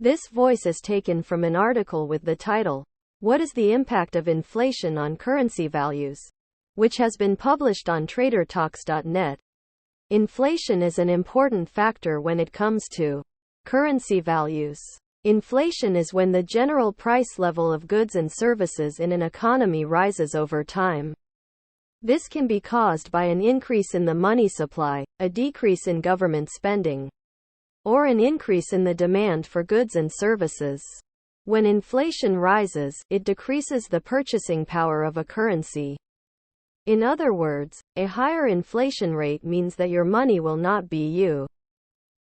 This voice is taken from an article with the title, "What is the Impact of Inflation on Currency Values?" which has been published on TRADERTALKSNET. Inflation is an important factor when it comes to currency values. Inflation is when the general price level of goods and services in an economy rises over time. This can be caused by an increase in the money supply, a decrease in government spending, or an increase in the demand for goods and services. When inflation rises, it decreases the purchasing power of a currency. In other words, a higher inflation rate means that your money will not be used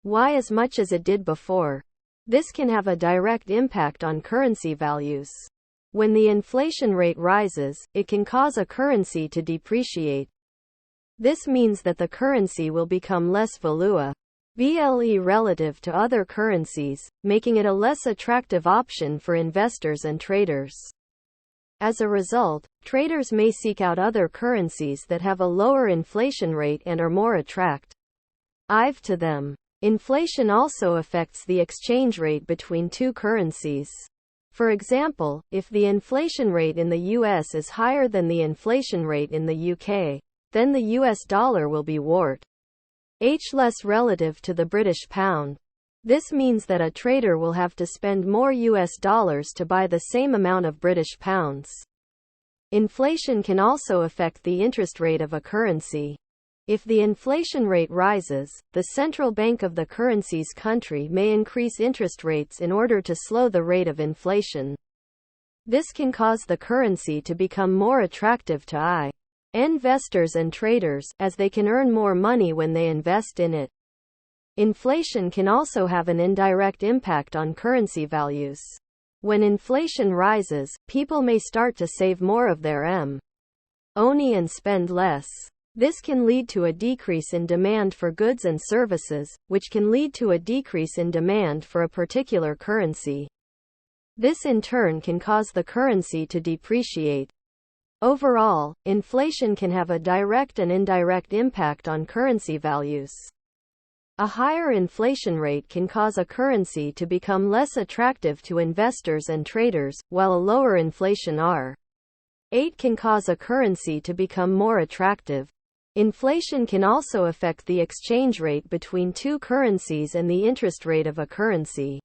as much as it did before. This can have a direct impact on currency values. When the inflation rate rises, it can cause a currency to depreciate. This means that the currency will become less valuable relative to other currencies, making it a less attractive option for investors and traders. As a result, traders may seek out other currencies that have a lower inflation rate and are more attractive to them. Inflation also affects the exchange rate between two currencies. For example, if the inflation rate in the US is higher than the inflation rate in the UK, then the US dollar will be worth less relative to the British pound. This means that a trader will have to spend more US dollars to buy the same amount of British pounds. Inflation can also affect the interest rate of a currency. If the inflation rate rises, the central bank of the currency's country may increase interest rates in order to slow the rate of inflation. This can cause the currency to become more attractive to investors and traders, as they can earn more money when they invest in it. Inflation can also have an indirect impact on currency values. When inflation rises, people may start to save more of their money and spend less. This can lead to a decrease in demand for goods and services, which can lead to a decrease in demand for a particular currency. This in turn can cause the currency to depreciate. Overall, inflation can have a direct and indirect impact on currency values. A higher inflation rate can cause a currency to become less attractive to investors and traders, while a lower inflation rate can cause a currency to become more attractive. Inflation can also affect the exchange rate between two currencies and the interest rate of a currency.